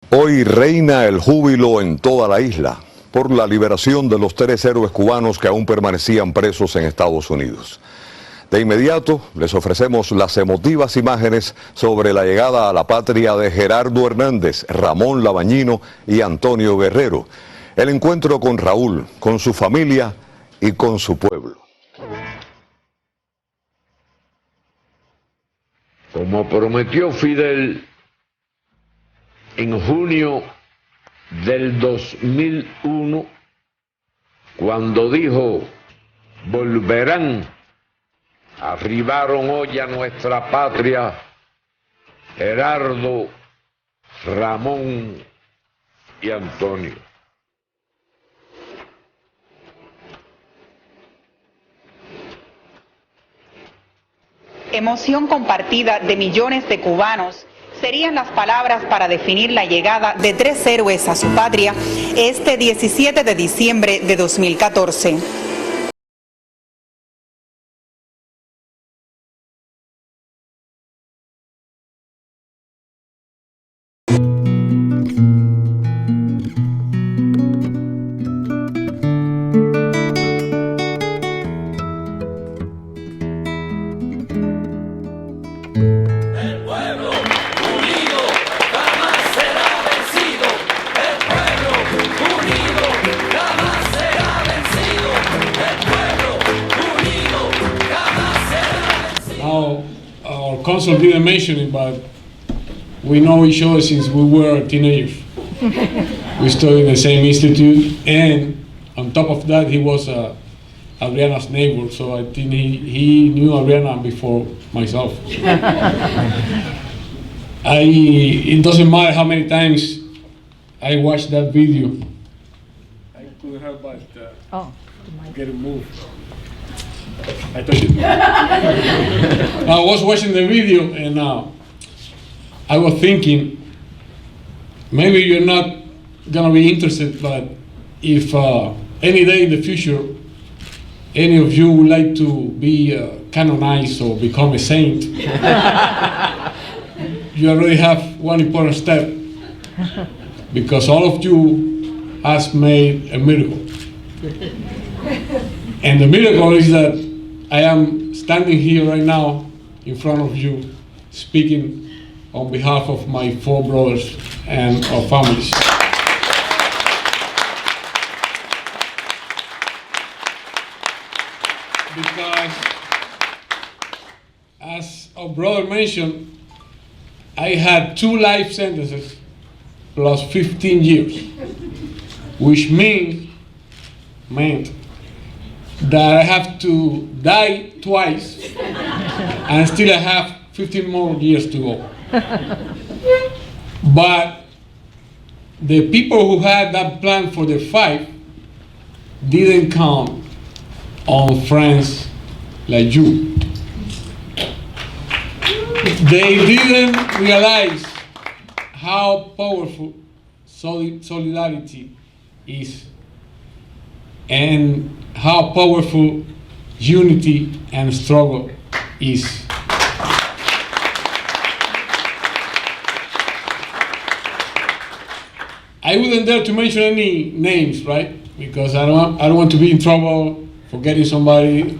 Hoy reina el júbilo en toda la isla por la liberación de los 3 héroes cubanos que aún permanecían presos en Estados Unidos. De inmediato les ofrecemos las emotivas imágenes sobre la llegada a la patria de Gerardo Hernández, Ramón Labañino y Antonio Guerrero. El encuentro con Raúl, con su familia y con su pueblo. Como prometió Fidel en junio del 2001, cuando dijo, volverán, arribaron hoy a nuestra patria Gerardo, Ramón y Antonio. Emoción compartida de millones de cubanos serían las palabras para definir la llegada de 3 héroes a su patria este 17 de diciembre de 2014. Consul didn't mention it, but we know each other since we were teenagers. We studied in the same institute, and on top of that, he was Adriana's neighbor, so I think he knew Adriana before myself. It doesn't matter how many times I watched that video. I couldn't help but get it moved. I touched it. I was watching the video and I was thinking, maybe you're not gonna be interested, but if any day in the future, any of you would like to be canonized or become a saint, you already have one important step, because all of you has made a miracle. And the miracle is that I am standing here right now in front of you, speaking on behalf of my 4 brothers and our families. Because, as our brother mentioned, I had 2 life sentences plus 15 years, which meant that I have to die twice and still I have 15 more years to go. But the people who had that plan for the 5 didn't count on friends like you. They didn't realize how powerful solidarity is and how powerful unity and struggle is. I wouldn't dare to mention any names, right? Because I don't want to be in trouble forgetting somebody.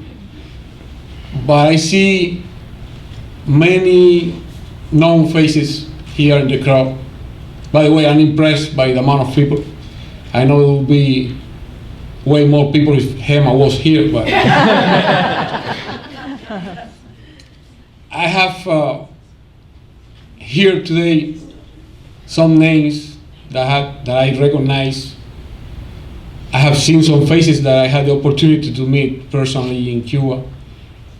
But I see many known faces here in the crowd. By the way, I'm impressed by the amount of people. I know it will be way more people if Hema was here, but I have here today some names that I recognize. I have seen some faces that I had the opportunity to meet personally in Cuba,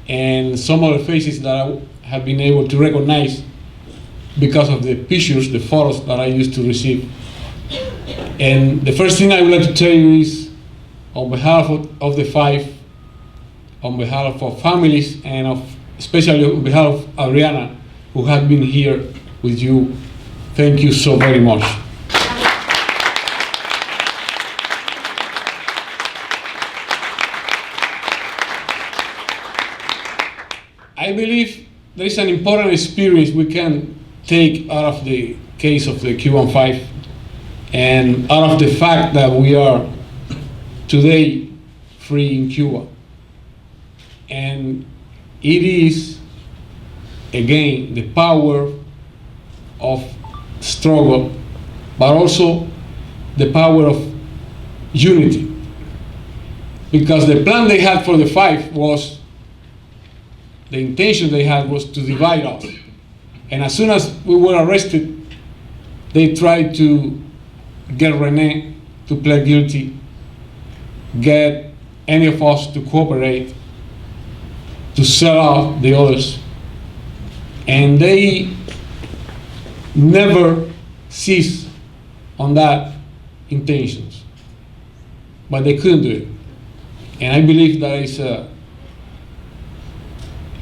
and some other faces that I have been able to recognize because of the pictures, the photos that I used to receive. And the first thing I would like to tell you is, on behalf of the 5, on behalf of our families, and especially on behalf of Adriana, who has been here with you, thank you so very much. I believe there is an important experience we can take out of the case of the Cuban Five and out of the fact that we are today free in Cuba. And it is, again, the power of struggle, but also the power of unity. Because the plan they had for the Five was, the intention they had was to divide us. And as soon as we were arrested, they tried to get René to plead guilty, get any of us to cooperate, to sell out the others. And they never ceased on that intentions, but they couldn't do it. And I believe that is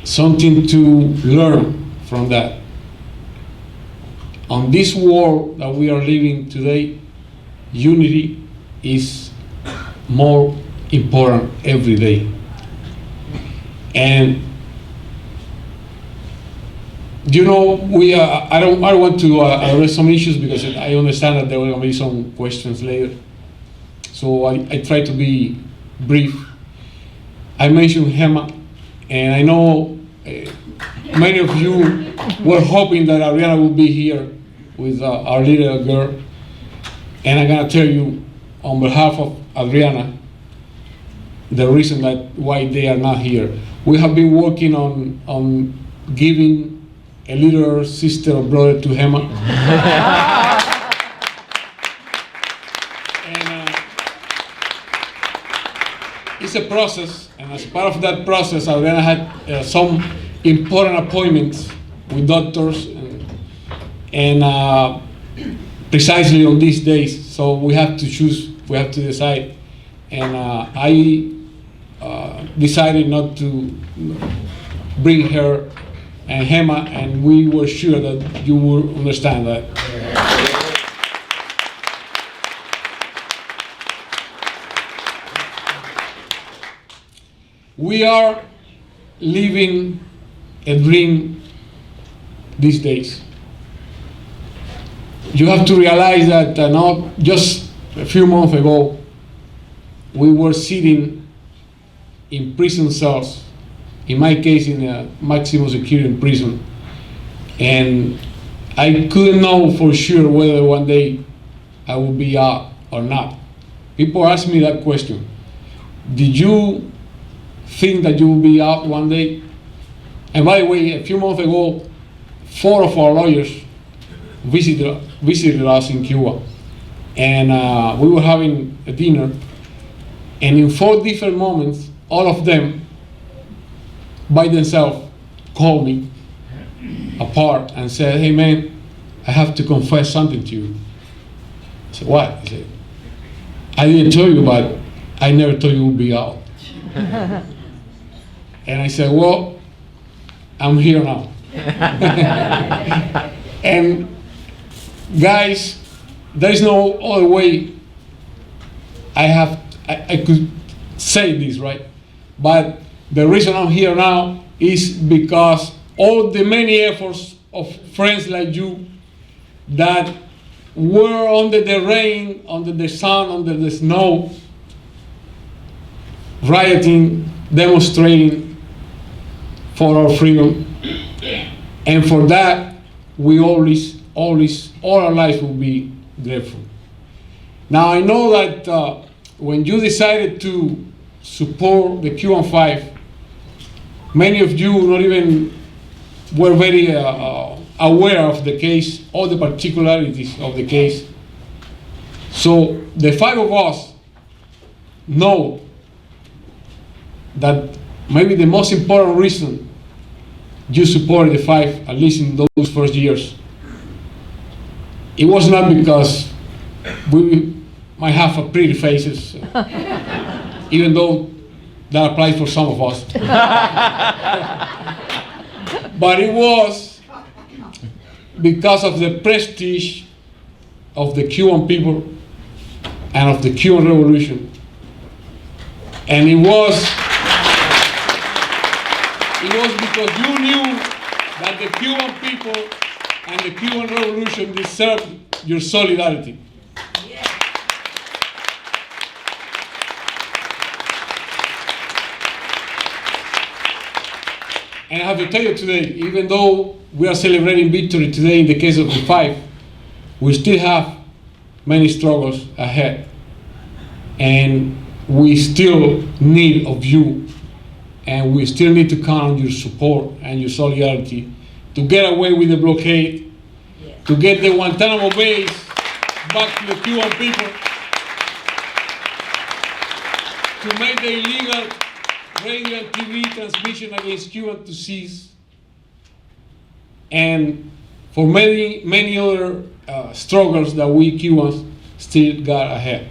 something to learn from that. On this world that we are living today, unity is more important every day. And you know, I don't want to address some issues because I understand that there will be some questions later. So I try to be brief. I mentioned Gemma, and I know many of you were hoping that Adriana would be here with our little girl. And I'm gonna tell you on behalf of Adriana, the reason that why they are not here. We have been working on giving a little sister or brother to Gemma. And it's a process, and as part of that process, Adriana had some important appointments with doctors, and precisely on these days. So we have to choose, we have to decide. And I decided not to bring her and Gemma, and we were sure that you would understand that. We are living a dream these days. You have to realize that not just a few months ago, we were sitting in prison cells, in my case in a maximum security prison, and I couldn't know for sure whether one day I would be out or not. People ask me that question. Did you think that you would be out one day? And by the way, a few months ago, 4 of our lawyers visited us in Cuba, and we were having a dinner, and in 4 different moments, all of them by themselves called me apart and said, "Hey man, I have to confess something to you." I said, "What?" He said, "I didn't tell you, but I never told you would be out." And I said, "Well, I'm here now." And guys, there is no other way I could say this, right? But the reason I'm here now is because all the many efforts of friends like you that were under the rain, under the sun, under the snow, rioting, demonstrating for our freedom. And for that, we always, all our lives will be grateful. Now I know that when you decided to support the Cuban Five, many of you not even were very aware of the case, all the particularities of the case. So the 5 of us know that maybe the most important reason you supported the 5, at least in those first years, it was not because we might have a pretty faces, even though that applies for some of us. But it was because of the prestige of the Cuban people and of the Cuban Revolution. And it was because you knew that the Cuban people and the Cuban Revolution deserved your solidarity. And I have to tell you today, even though we are celebrating victory today in the case of the Five, we still have many struggles ahead. And we still need of you, and we still need to count on your support and your solidarity to get away with the blockade, to get the Guantanamo base back to the Cuban people, to make the illegal radio and TV transmission against Cuba to cease, and for many other struggles that we Cubans still got ahead.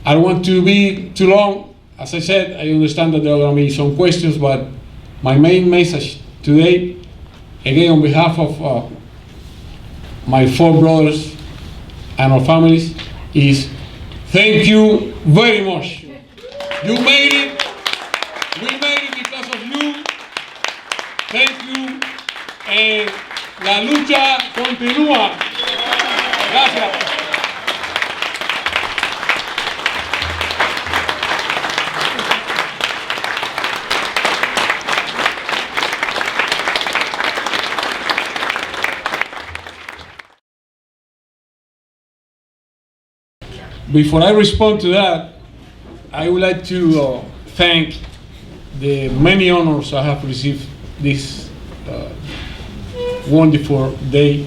I don't want to be too long. As I said, I understand that there are going to be some questions, but my main message today, again on behalf of my four brothers and our families, is thank you very much. You made it. We made it because of you. Thank you. And la lucha continúa. Gracias. Before I respond to that, I would like to thank the many honors I have received this wonderful day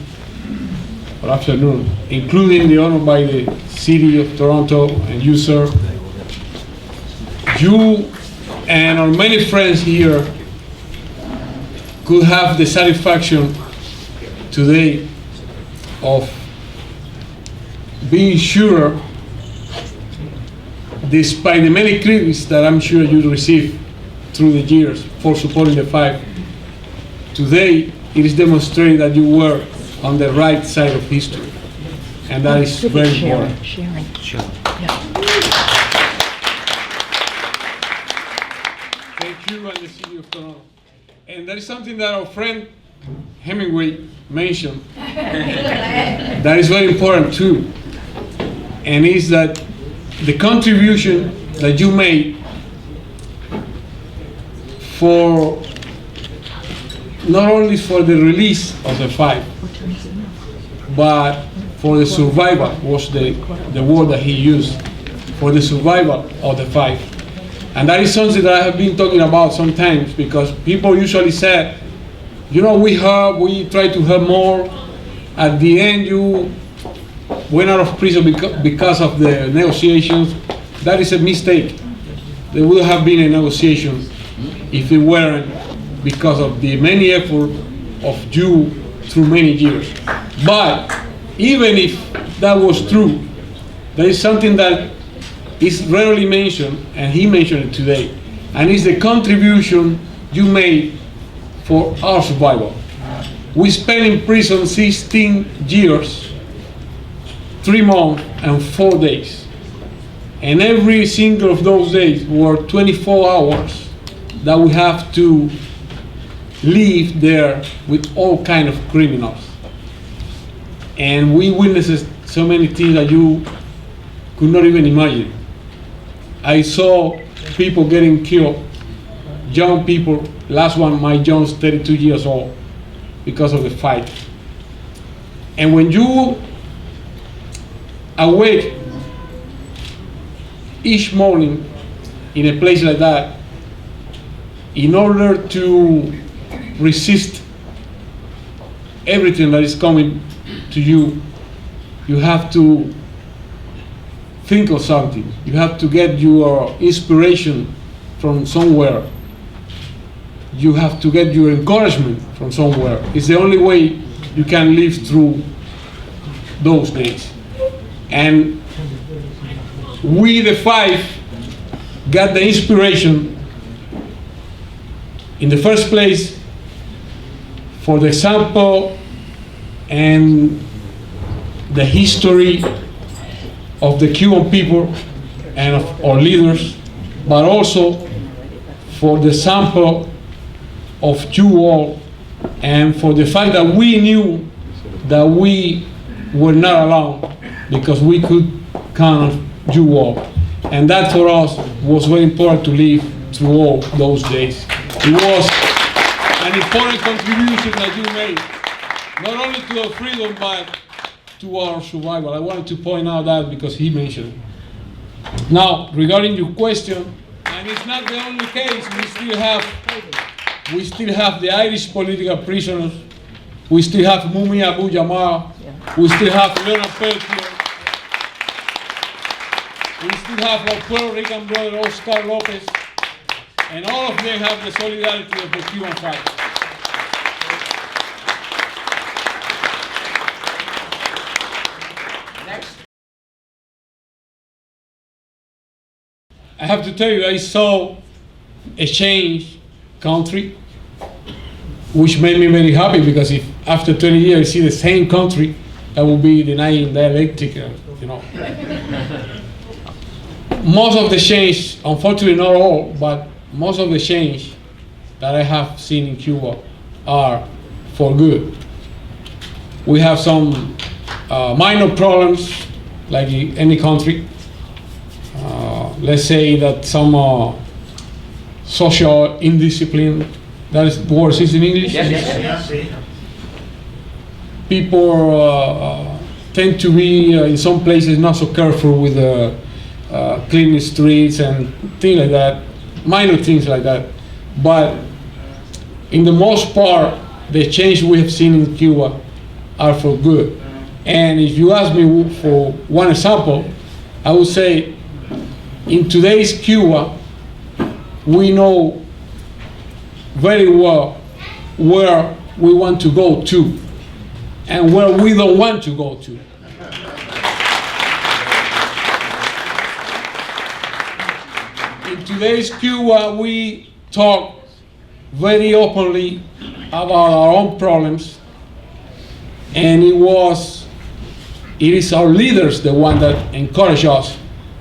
or afternoon, including the honor by the City of Toronto and you, sir. You and our many friends here could have the satisfaction today of being sure, despite the many critics that I'm sure you received through the years for supporting the Five, today it is demonstrated that you were on the right side of history, and that is very important. Thank you and the City of Toronto. And that is something that our friend Hemingway mentioned that is very important too, and is that the contribution that you made for not only for the release of the Five, but for the survival was the word that he used, for the survival of the Five. And that is something that I have been talking about sometimes, because people usually say, you know, we try to have more. At the end, you went out of prison because of the negotiations. That is a mistake. There would have been a negotiation if it weren't because of the many effort of you through many years. But even if that was true, there is something that is rarely mentioned, and he mentioned it today, and it's the contribution you made for our survival. We spent in prison 16 years, 3 months and 4 days. And every single of those days were 24 hours that we have to live there with all kind of criminals. And we witnessed so many things that you could not even imagine. I saw people getting killed, young people. Last one, my John's 32 years old, because of the fight. And when you awake each morning in a place like that, in order to resist everything that is coming to you, you have to think of something. You have to get your inspiration from somewhere. You have to get your encouragement from somewhere. It's the only way you can live through those days. And we, the Five, got the inspiration in the first place for the example and the history of the Cuban people and of our leaders, but also for the sample of you all, and for the fact that we knew that we were not alone, because we could count on you all. And that for us was very important to live through all those days. It was an important contribution that you made, not only to our freedom, but to our survival. I wanted to point out that because he mentioned it. Now, regarding your question, and it's not the only case, we still have the Irish political prisoners, we still have Mumi Abu Jamal, we still have Leonard Peltier, we still have our Puerto Rican brother Oscar Lopez, and all of them have the solidarity of the Cuban Five. I have to tell you, I saw a change country, which made me very happy, because if after 20 years I see the same country, that will be denying dialectic, you know. Most of the change, unfortunately not all, but most of the change that I have seen in Cuba are for good. We have some minor problems, like in any country. Let's say that some social indiscipline, that is the word is in English? Yes. People tend to be, in some places, not so careful with cleaning streets and things like that, minor things like that. But in the most part, the change we have seen in Cuba are for good. And if you ask me for one example, I would say, in today's Cuba, we know very well where we want to go to and where we don't want to go to. In today's Cuba, we talk very openly about our own problems, and it is our leaders, the one that encourage us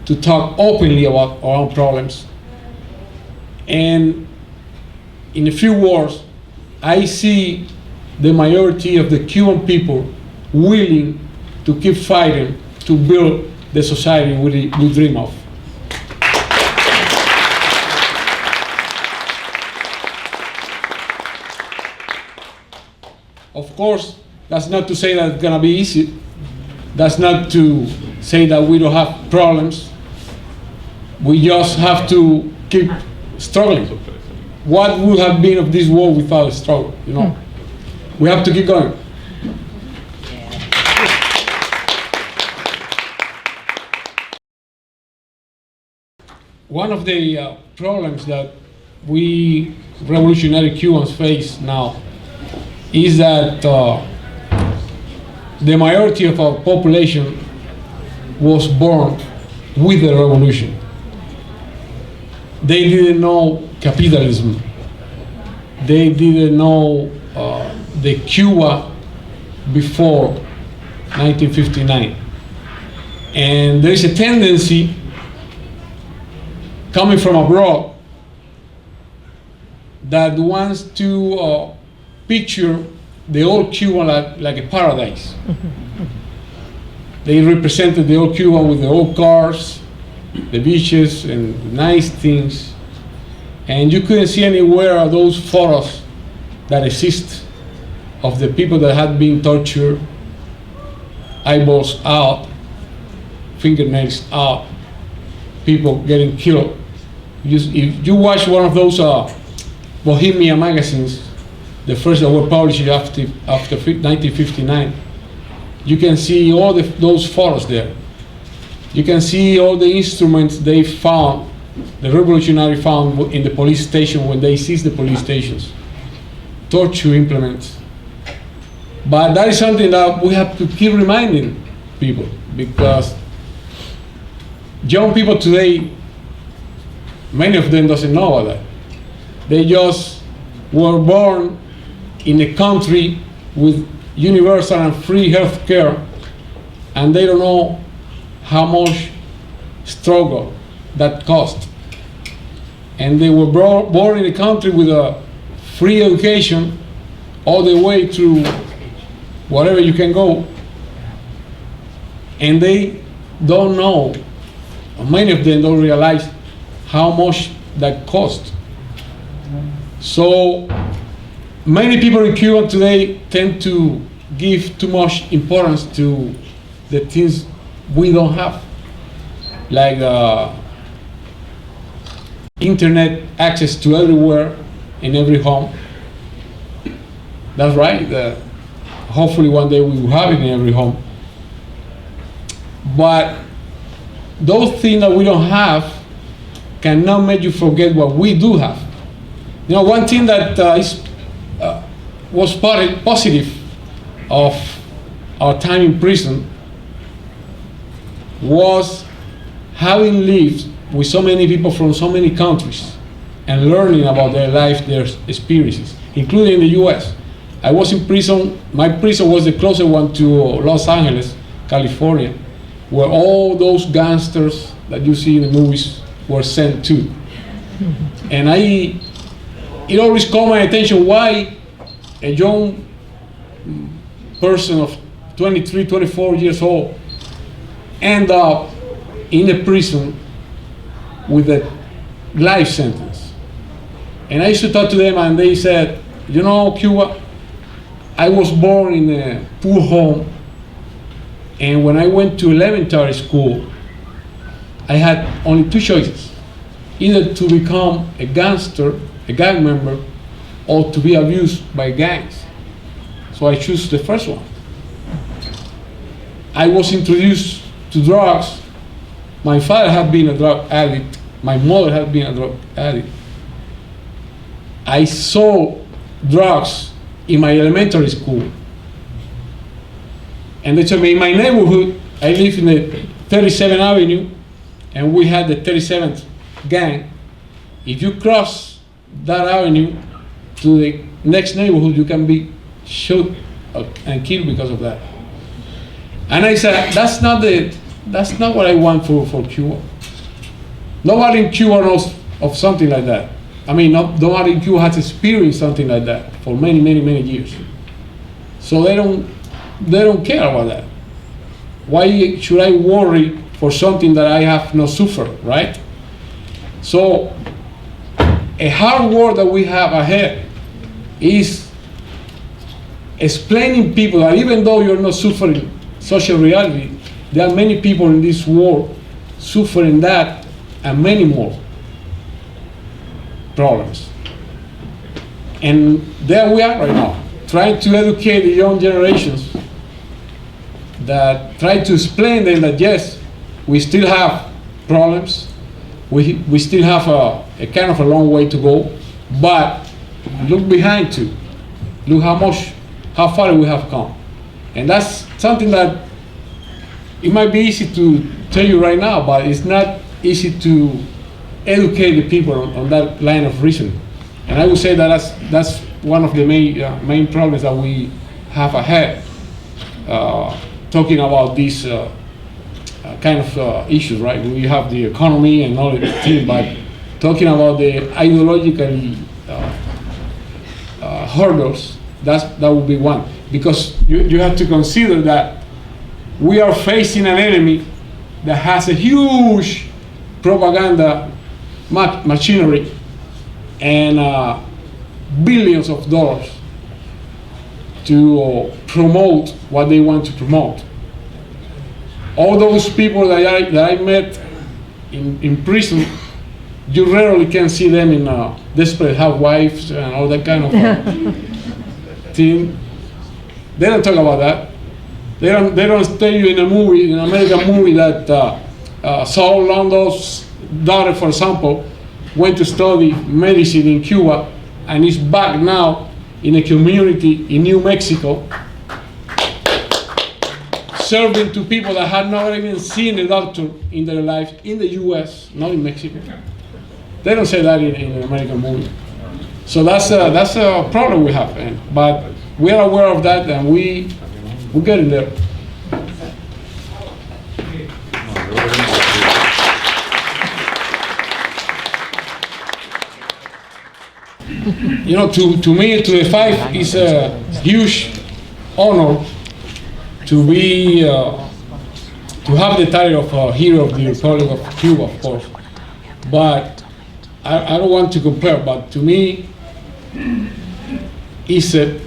to talk openly about our own problems. And in a few words, I see the majority of the Cuban people willing to keep fighting to build the society we dream of. Of course, that's not to say that it's gonna be easy. That's not to say that we don't have problems. We just have to keep struggling. What would have been of this world without a struggle, you know? We have to keep going. One of the problems that we revolutionary Cubans face now is that the majority of our population was born with the revolution. They didn't know capitalism. They didn't know the Cuba before 1959. And there is a tendency coming from abroad that wants to picture the old Cuba like a paradise. They represented the old Cuba with the old cars, the beaches, and nice things. And you couldn't see anywhere those photos that exist of the people that had been tortured, eyeballs out, fingernails out, people getting killed. If you watch one of those Bohemia magazines, the first that were published after 1959, you can see all those photos there. You can see all the instruments they found, the revolutionary found in the police station when they seized the police stations, torture implements. But that is something that we have to keep reminding people, because young people today, many of them doesn't know about that. They just were born in a country with universal and free health care, and they don't know how much struggle that cost. And they were born in a country with a free education all the way through whatever you can go, and they don't know, many of them don't realize how much that cost. So many people in Cuba today tend to give too much importance to the things we don't have, like internet access to everywhere in every home. That's right. Hopefully one day we will have it in every home. But those things that we don't have cannot make you forget what we do have. You know, one thing that was positive of our time in prison was having lived with so many people from so many countries and learning about their life, their experiences, including the US. I was in prison, my prison was the closest one to Los Angeles, California, where all those gangsters that you see in the movies were sent to. And it always caught my attention why a young person of 23, 24 years old end up in a prison with a life sentence. And I used to talk to them and they said, you know, Cuba, I was born in a poor home, and when I went to elementary school, I had only two choices: either to become a gangster, a gang member, or to be abused by gangs. So I chose the first one. I was introduced to drugs. My father had been a drug addict. My mother had been a drug addict. I saw drugs in my elementary school. And they told me in my neighborhood, I live in the 37th Avenue, and we had the 37th gang. If you cross that avenue to the next neighborhood, you can be shot and killed because of that. And I said, that's not what I want for Cuba. Nobody in Cuba knows of something like that. I mean, nobody in Cuba has experienced something like that for many, many, many years. So they don't care about that. Why should I worry for something that I have not suffered, right? So a hard work that we have ahead is explaining people that even though you're not suffering social reality, there are many people in this world suffering that and many more problems. And there we are right now, trying to educate the young generations, that try to explain them that yes, we still have problems, we still have a kind of a long way to go, but look behind too. Look how far we have come. And that's something that it might be easy to tell you right now, but it's not easy to educate the people on that line of reasoning. And I would say that that's one of the main problems that we have ahead, talking about these kind of issues, right? We have the economy and all the things, but talking about the ideologically hurdles, that would be one. Because you have to consider that we are facing an enemy that has a huge propaganda machinery and billions of dollars to promote what they want to promote. All those people that I met in prison, you rarely can see them in Desperate Housewives and all that kind of thing. They don't talk about that. They don't tell you in a movie, in an American movie, that Saul Londo's daughter, for example, went to study medicine in Cuba and is back now in a community in New Mexico, serving to people that had not even seen a doctor in their life in the US, not in Mexico. They don't say that in an American movie. So that's a problem we have, but we are aware of that, and we're getting there. You know, to me, to the Five is a huge honor to be to have the title of Hero of the Republic of Cuba, of course. But I don't want to compare. But to me, it's a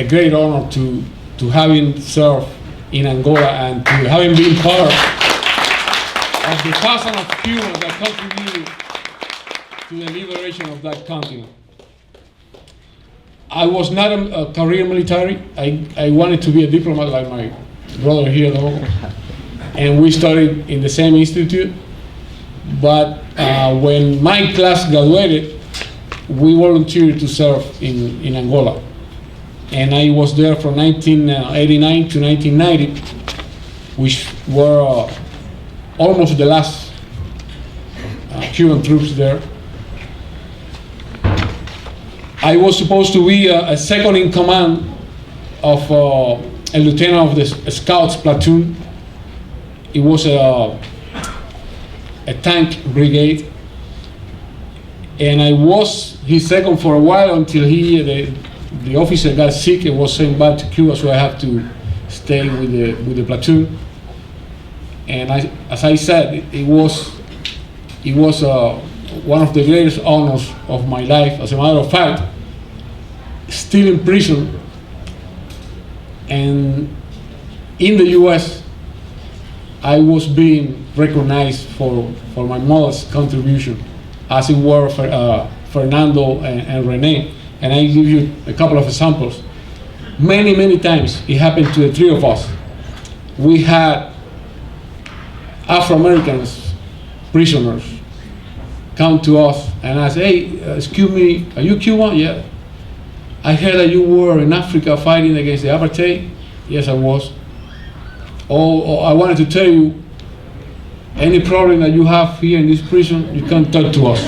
great honor to having served in Angola and to having been part of the thousands of Cubans that contributed to the liberation of that continent. I was not a career military. I wanted to be a diplomat like my brother here, though. And we studied in the same institute. But when my class graduated, we volunteered to serve in Angola. And I was there from 1989 to 1990, which were almost the last Cuban troops there. I was supposed to be a second in command of a lieutenant of the Scouts platoon. It was a tank brigade. And I was his second for a while until the officer got sick and was sent back to Cuba, so I have to stay with the platoon. And as I said, it was one of the greatest honors of my life. As a matter of fact, still in prison and in the U.S., I was being recognized for my modest contribution, as it were Fernando and René. And I give you a couple of examples. Many times it happened to the three of us. We had Afro-Americans, prisoners, come to us and ask, hey, excuse me, are you Cuban? Yeah. I heard that you were in Africa fighting against the apartheid. Yes, I was. Oh, I wanted to tell you, any problem that you have here in this prison, you can talk to us.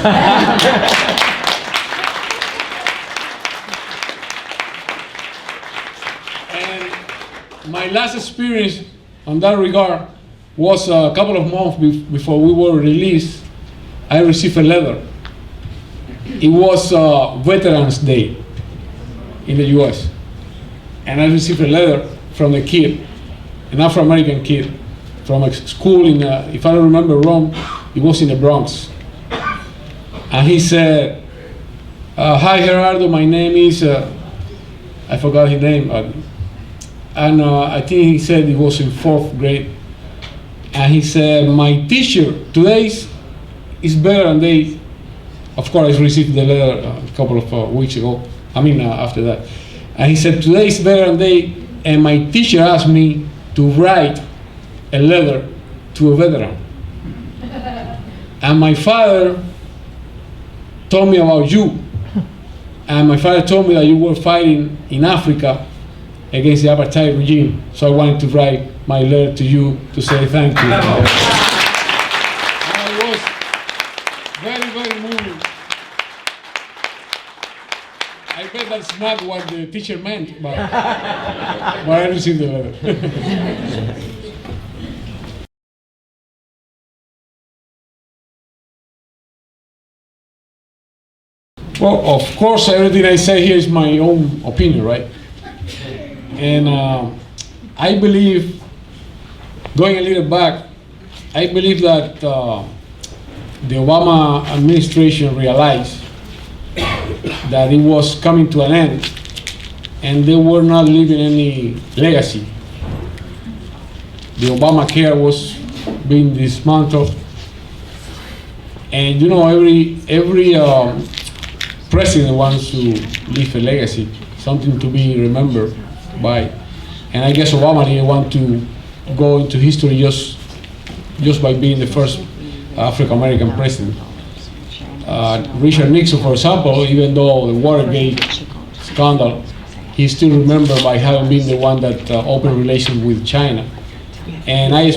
And my last experience on that regard was a couple of months before we were released. I received a letter. It was Veterans Day in the US. And I received a letter from a kid, an Afro-American kid, from a school in, if I don't remember wrong, it was in the Bronx. And he said, hi Gerardo, my name is, I forgot his name, and I think he said he was in 4th grade. And he said, my teacher, today's is Veterans Day. Of course, I received the letter a couple of weeks ago. After that. And he said, today is Veterans Day, and my teacher asked me to write a letter to a veteran. And my father told me about you. And my father told me that you were fighting in Africa against the apartheid regime. So I wanted to write my letter to you to say thank you. And I was very moving. I bet that's not what the teacher meant, but I received the letter. Well, of course, everything I say here is my own opinion, right? And I believe, going a little back, I believe that the Obama administration realized that it was coming to an end and they were not leaving any legacy. The Obamacare was being dismantled, and every president wants to leave a legacy, something to be remembered by. And I guess Obama didn't want to go into history just by being the first African-American president. Richard Nixon, for example, even though the Watergate scandal, he's still remembered by having been the one that opened relations with China. And I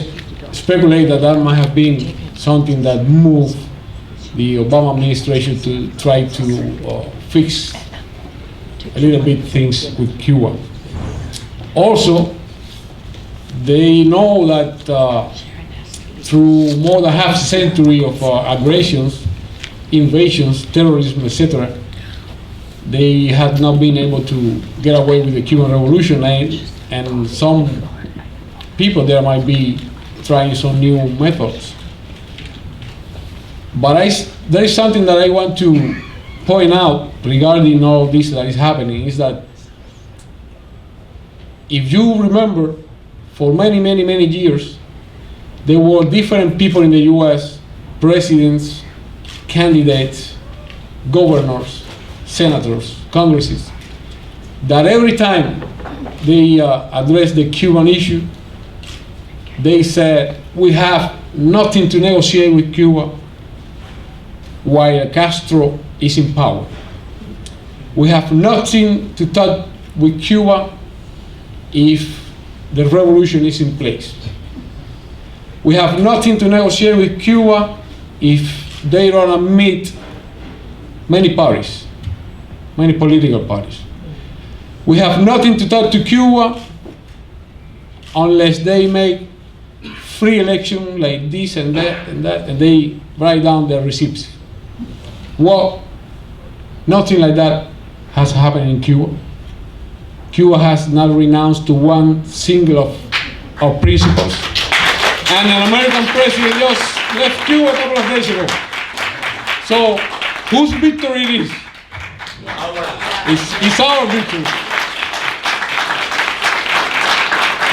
speculate that might have been something that moved the Obama administration to try to fix a little bit things with Cuba. Also, they know that through more than half a century of aggressions, invasions, terrorism, etc., they had not been able to get away with the Cuban Revolution, and some people there might be trying some new methods. But there is something that I want to point out regarding all this that is happening is that if you remember, for many, many, many years, there were different people in the US, presidents, candidates, governors, senators, congresses, that every time they addressed the Cuban issue, they said, we have nothing to negotiate with Cuba while Castro is in power. We have nothing to talk with Cuba if the revolution is in place. We have nothing to negotiate with Cuba if they don't admit many parties, many political parties. We have nothing to talk to Cuba unless they make free election like this and that and that, and they write down their receipts. Well, nothing like that has happened in Cuba. Cuba has not renounced to one single of principles. And an American president just left Cuba a couple of days ago. So, whose victory it is? It's our victory.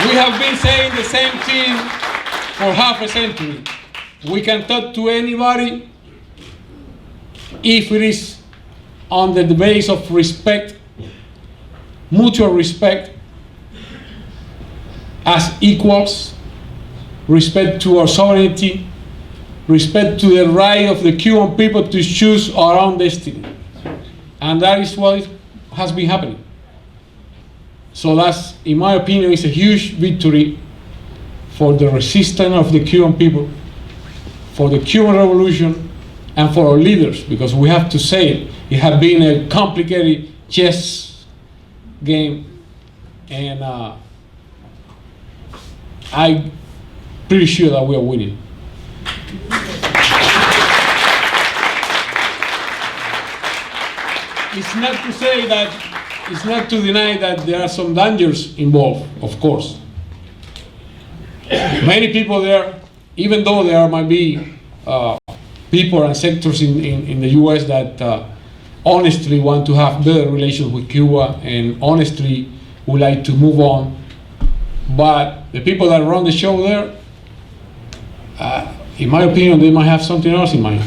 We have been saying the same thing for half a century. We can talk to anybody if it is on the base of respect, mutual respect, as equals, respect to our sovereignty, respect to the right of the Cuban people to choose our own destiny. And that is what has been happening. So that's, in my opinion, is a huge victory for the resistance of the Cuban people, for the Cuban Revolution, and for our leaders, because we have to say it has been a complicated chess game, and I'm pretty sure that we are winning. It's not to say that, it's not to deny that there are some dangers involved, of course. Many people there, even though there might be people and sectors in the US that honestly want to have better relations with Cuba and honestly would like to move on, but the people that run the show there, in my opinion, they might have something else in mind.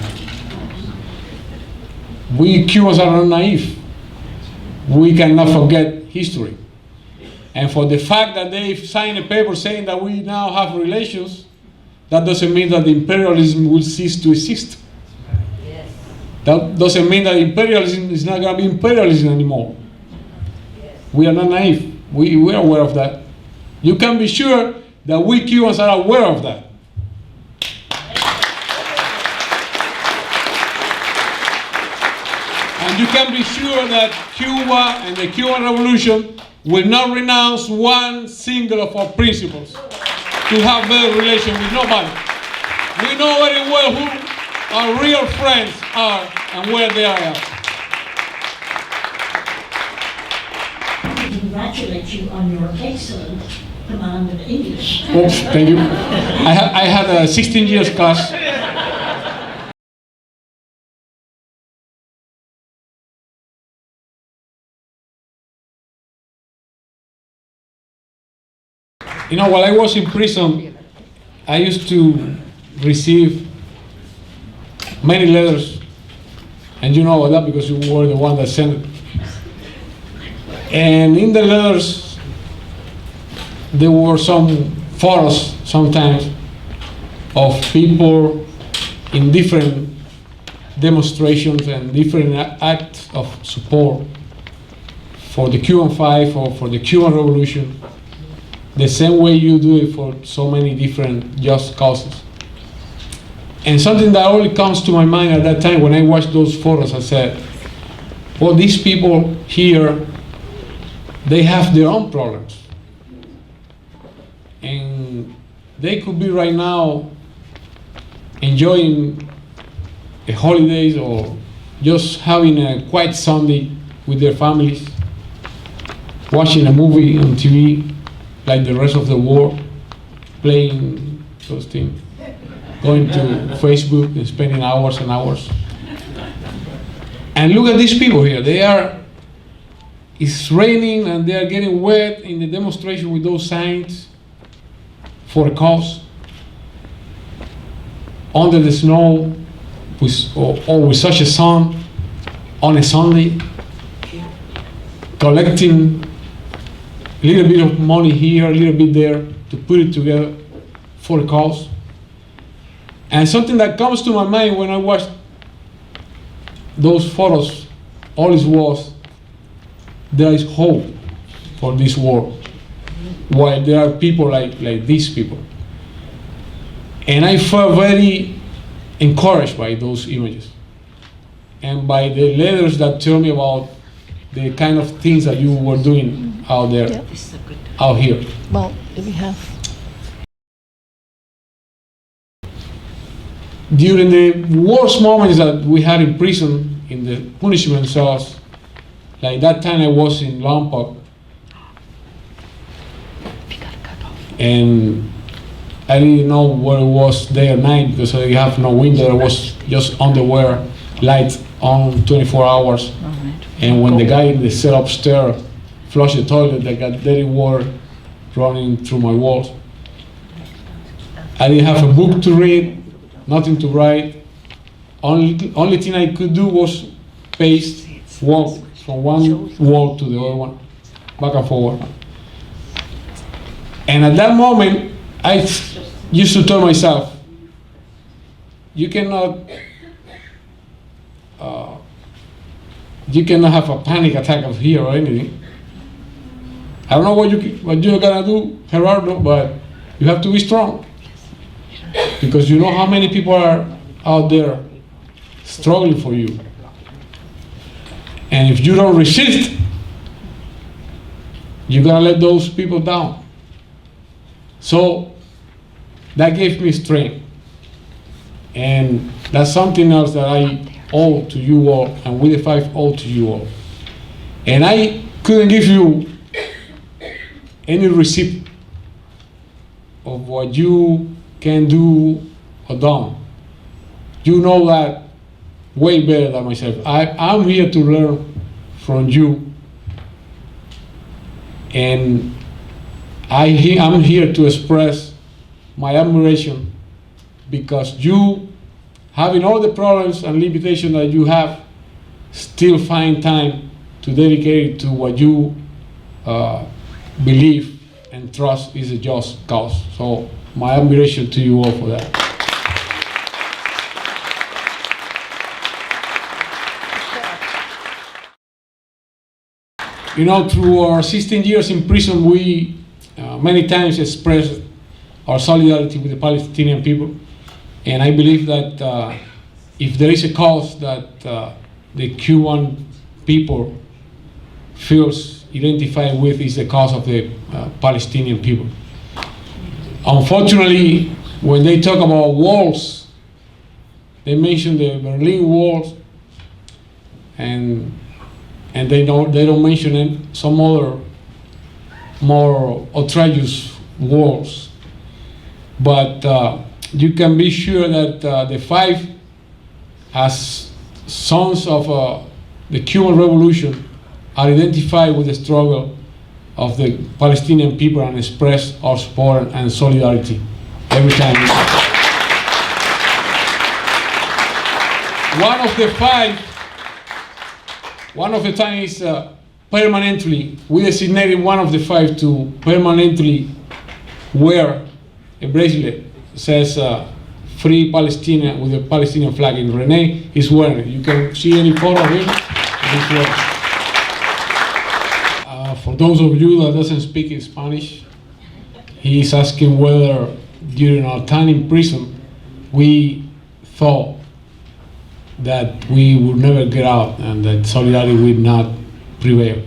We Cubans are not naive. We cannot forget history. And for the fact that they've signed a paper saying that we now have relations, that doesn't mean that the imperialism will cease to exist. Yes. That doesn't mean that imperialism is not going to be imperialism anymore. Yes. We are not naive. We are aware of that. You can be sure that we Cubans are aware of that. And you can be sure that Cuba and the Cuban Revolution will not renounce one single of our principles to have better relations with nobody. We know very well who our real friends are and where they are at. I congratulate you on your excellent command of English. Oh, thank you. I had a 16 years class. You know, while I was in prison, I used to receive many letters, and you know that because you were the one that sent it. And in the letters, there were some photos sometimes of people in different demonstrations and different acts of support for the Cuban Five or for the Cuban Revolution, the same way you do it for so many different just causes. And something that only comes to my mind at that time when I watched those photos, I said, well, these people here, they have their own problems. And they could be right now enjoying a holidays or just having a quiet Sunday with their families, watching a movie on TV like the rest of the world, playing those things, going to Facebook and spending hours and hours. And look at these people here. It's raining and they are getting wet in the demonstration with those signs for a cause. Under the snow, or with such a sun, on a Sunday, collecting a little bit of money here, a little bit there, to put it together for a cause. And something that comes to my mind when I watch those photos, all it was, there is hope for this world, while there are people like these people. And I felt very encouraged by those images and by the letters that tell me about the kind of things that you were doing out there, out here. Well, we have. During the worst moments that we had in prison, in the punishment cells, like that time I was in Lompoc, and I didn't know where it was day or night because I have no window. There was just underwear, light on 24 hours. And when the guy in the set upstairs flushed the toilet, I got dirty water running through my walls. I didn't have a book to read, nothing to write. Only thing I could do was pace, walk from one wall to the other one, back and forward. And at that moment, I used to tell myself, you cannot have a panic attack of here or anything. I don't know what you're gonna do, Gerardo, but you have to be strong. Because you know how many people are out there struggling for you. And if you don't resist, you're gonna let those people down. So that gave me strength. And that's something else that I owe to you all, and we the Five owe to you all. And I couldn't give you any receipt of what you can do or done. You know that way better than myself. I'm here to learn from you, and I'm here to express my admiration because you, having all the problems and limitations that you have, still find time to dedicate it to what you believe and trust is a just cause. So my admiration to you all for that. You know, through our 16 years in prison, we many times expressed our solidarity with the Palestinian people. And I believe that if there is a cause that the Cuban people feels identified with, is the cause of the Palestinian people. Unfortunately, when they talk about walls, they mention the Berlin Wall, and they don't mention some other more outrageous walls. But you can be sure that the Five, as sons of the Cuban Revolution, are identified with the struggle of the Palestinian people and express our support and solidarity every time. One of the times permanently, we designated one of the Five to permanently wear a bracelet that says Free Palestine with the Palestinian flag, and René is wearing it. You can see any photo of him. For those of you that doesn't speak Spanish, he is asking whether during our time in prison we thought that we would never get out and that solidarity would not prevail.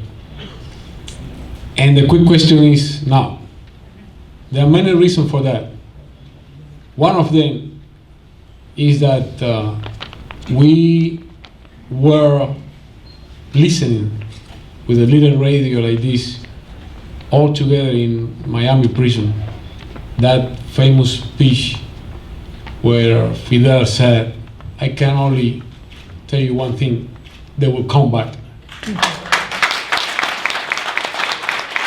And the quick question is no. There are many reasons for that. One of them is that we were listening with a little radio like this, all together in Miami prison, that famous speech where Fidel said, I can only tell you one thing, they will come back.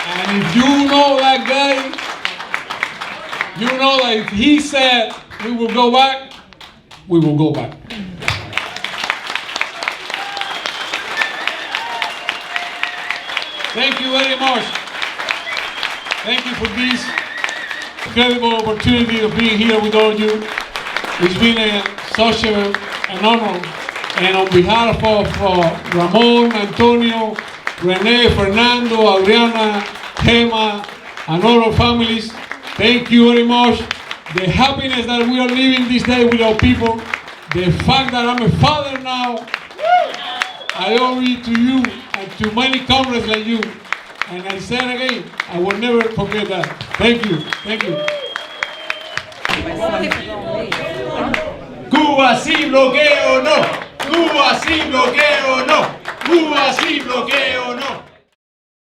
And if you know that guy, you know that if he said we will go back, we will go back. Thank you very much. Thank you for this incredible opportunity of being here with all of you. It's been such an honor. And on behalf of Ramón, Antonio, René, Fernando, Adriana, Gemma, and all our families, thank you very much. The happiness that we are living this day with our people, the fact that I'm a father now, I owe it to you and to many comrades like you. And I said again, I will never forget that. Thank you. Thank you. Cuba sin bloqueo, no. Cuba sin bloqueo, no.